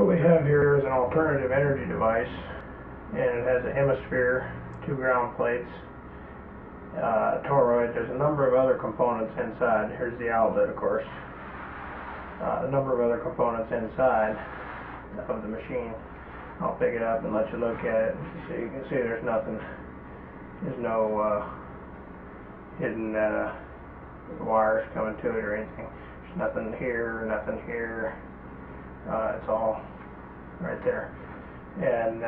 What we have here is an alternative energy device, and it has a Hemisphere, 2 ground plates, toroid. There's a number of other components inside. Here's the outlet, of course. A number of other components inside of the machine. I'll pick it up and let you look at it. So you can see there's nothing, there's no hidden wires coming to it or anything. There's nothing here, nothing here. It's all right there. And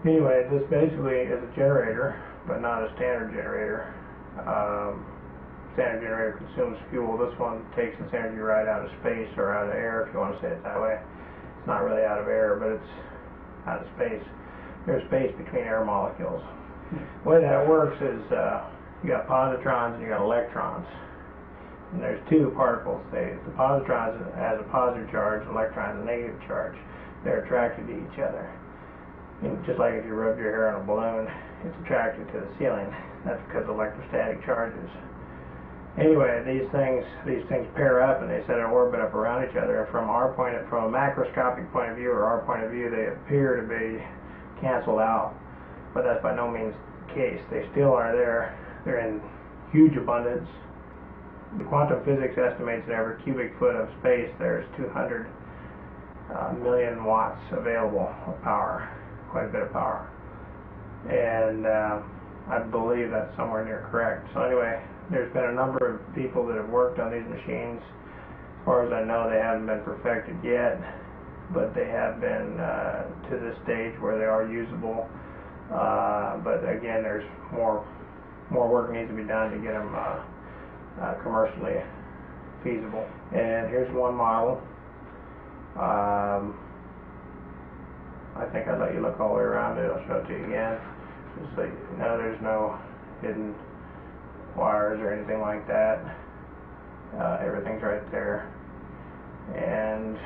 anyway, this basically is a generator, but not a standard generator. Standard generator consumes fuel. This one takes its energy right out of space, or out of air, if you want to say it that way. It's not really out of air, but it's out of space. There's space between air molecules. The way that works is you got positrons and you got electrons. And there's 2 particles. The positron has a positive charge, and electron has a negative charge. They're attracted to each other. And just like if you rub your hair on a balloon, it's attracted to the ceiling. That's because of electrostatic charges. Anyway, these things pair up and they set an orbit up around each other. From a macroscopic point of view, or our point of view, they appear to be canceled out. But that's by no means the case. They still are there. They're in huge abundance. The quantum physics estimates that every cubic foot of space there's 200 million watts available of power, quite a bit of power. And I believe that's somewhere near correct. So anyway, there's been a number of people that have worked on these machines. As far as I know, they haven't been perfected yet, but they have been to this stage where they are usable. But again, there's more work needs to be done to get them commercially feasible. And here's one model. I think I'd let you look all the way around it. I'll show it to you again. Just so you know, there's no hidden wires or anything like that. Everything's right there. And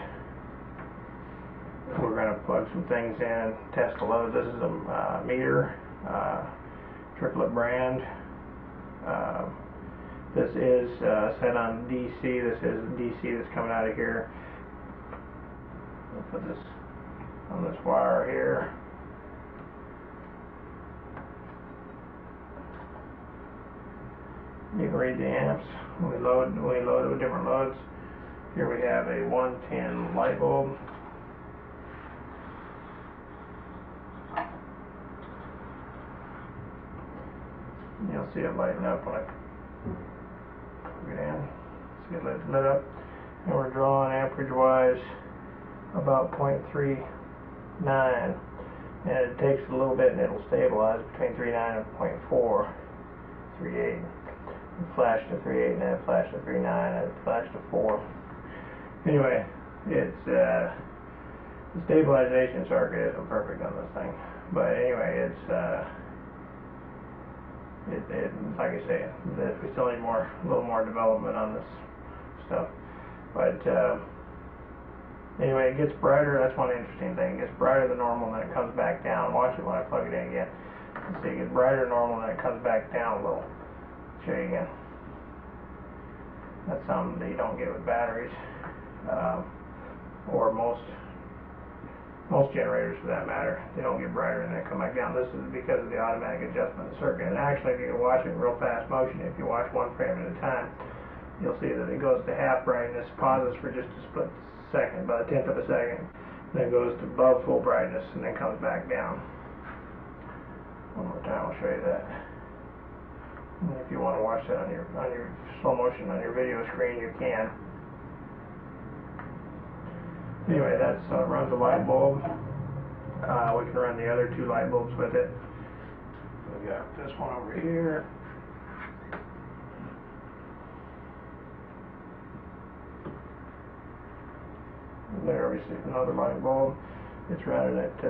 we're going to plug some things in, test the load. This is a meter, triplet brand. This is set on DC. This is DC that's coming out of here. We'll put this on this wire here. You can read the amps when we load with different loads. Here we have a 110 light bulb. You'll see it lighten up when I plug it in. See it lit up. And we're drawing amperage-wise about 0.39. And it takes a little bit and it'll stabilize between 3.9 and 0.438. It flashed to 3.8 and then it flashed to 3.9 and it flashed to 4. Anyway, it's the stabilization circuit isn't perfect on this thing. But anyway, it's like I say, we still need a little more development on this stuff. But anyway, it gets brighter. That's one interesting thing. It gets brighter than normal, and then it comes back down. Watch it when I plug it in again. See, it gets brighter than normal, and then it comes back down a little. Show you again. That's something that you don't get with batteries, or most generators for that matter. They don't get brighter and then come back down. This is because of the automatic adjustment of the circuit. And actually, if you can watch it in real fast motion, if you watch one frame at a time, you'll see that it goes to half brightness, pauses for just a split second, about a tenth of a second, then goes to above full brightness, and then comes back down. One more time, I'll show you that. And if you want to watch that on your slow motion on your video screen, you can. Anyway, that runs the light bulb. We can run the other 2 light bulbs with it. We got this one over here. And there we see another light bulb. It's running at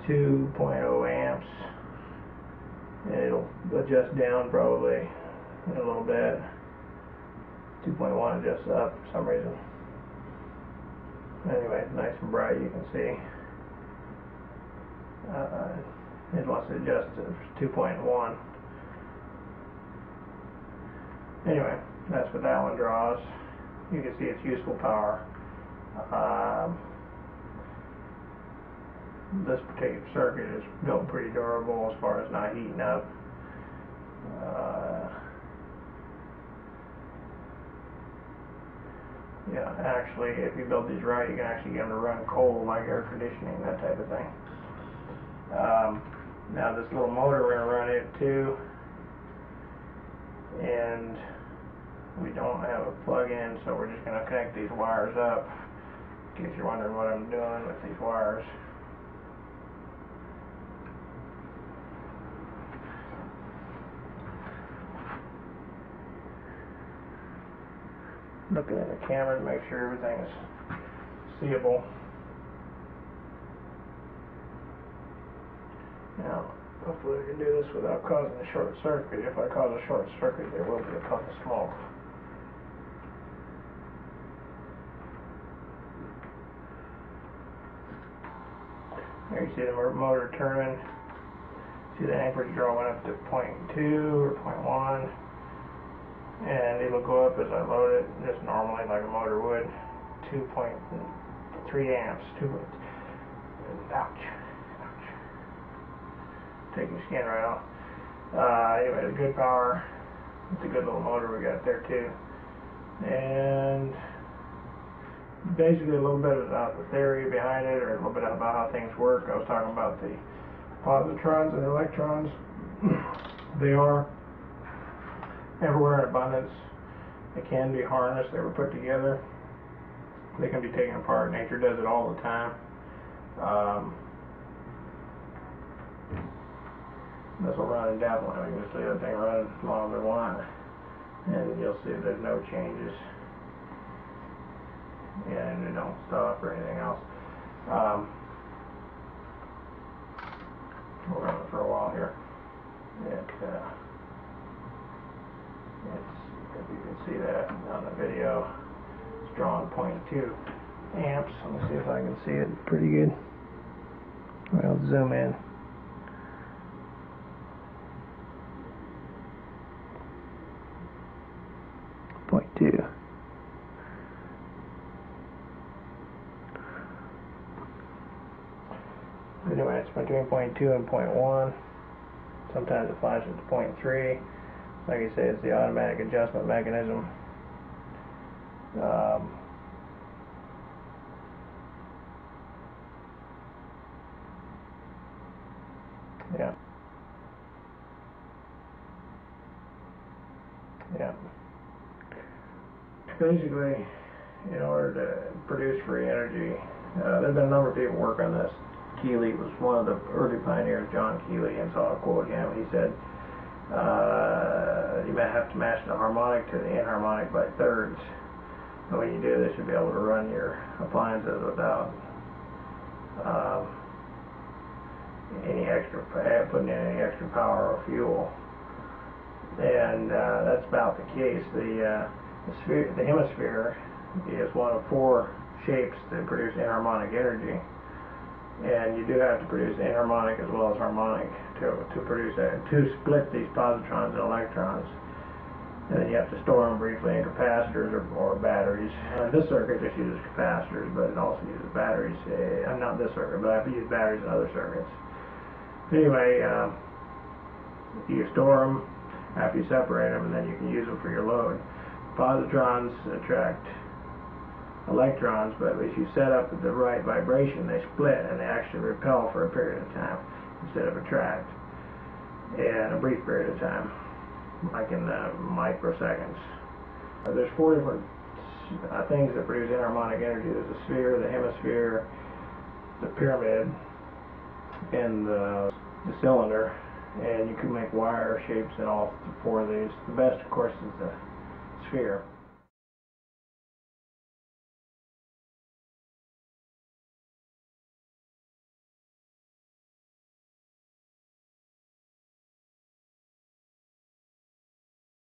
2.0 amps. And it'll adjust down probably in a little bit. 2.1 adjusts up for some reason. Anyway, nice and bright, you can see. It wants to adjust to 2.1. Anyway, that's what that one draws. You can see its useful power. this particular circuit is built pretty durable as far as not heating up. Yeah, actually, if you build these right, you can actually get them to run cold, like air conditioning, that type of thing. Now this little motor, we're going to run it too, and we don't have a plug-in, so we're just going to connect these wires up, in case you're wondering what I'm doing with these wires. Looking at the camera to make sure everything is seeable. Now, hopefully we can do this without causing a short circuit. If I cause a short circuit, there will be a puff of smoke. There you see the motor turning. See the amperage draw went up to 0.2 or 0.1. And it'll go up as I load it, just normally like a motor would. 2.3 amps. Ouch. Take your skin right off. Anyway, it's good power. It's a good little motor we got there too. And basically a little bit about the theory behind it, or a little bit about how things work. I was talking about the positrons and electrons. They are everywhere in abundance. They can be harnessed. They were put together. They can be taken apart. Nature does it all the time. This will run indefinitely. You can see that thing run as long as they want, and you'll see there's no changes. Yeah, and it don't stop or anything else. We'll run it for a while here. If you can see that on the video, it's drawing 0.2 amps. Let me see if I can see it pretty good. I'll zoom in. Anyway, it's between 0.2 and 0.1. Sometimes it flashes to 0.3. Like I say, it's the automatic adjustment mechanism. Yeah. Basically, in order to produce free energy, there's been a number of people work on this. Keeley was one of the early pioneers, John Keeley, and so I'll quote him. He said, you may have to match the harmonic to the inharmonic by thirds. And when you do this, you'll be able to run your appliances without putting in any extra power or fuel. And that's about the case. The hemisphere is one of 4 shapes that produce inharmonic energy. And you do have to produce inharmonic as well as harmonic to produce that, to split these positrons and electrons. And then you have to store them briefly in capacitors or batteries. This circuit just uses capacitors, but it also uses batteries. Not this circuit, but I've used batteries in other circuits. Anyway, you store them after you separate them, and then you can use them for your load. Positrons attract electrons, but if you set up the right vibration, they split and they actually repel for a period of time instead of attract in a brief period of time, like in microseconds. There's 4 different things that produce inharmonic energy. There's the sphere, the hemisphere, the pyramid, and the cylinder, and you can make wire shapes in all 4 of these. The best, of course, is the sphere.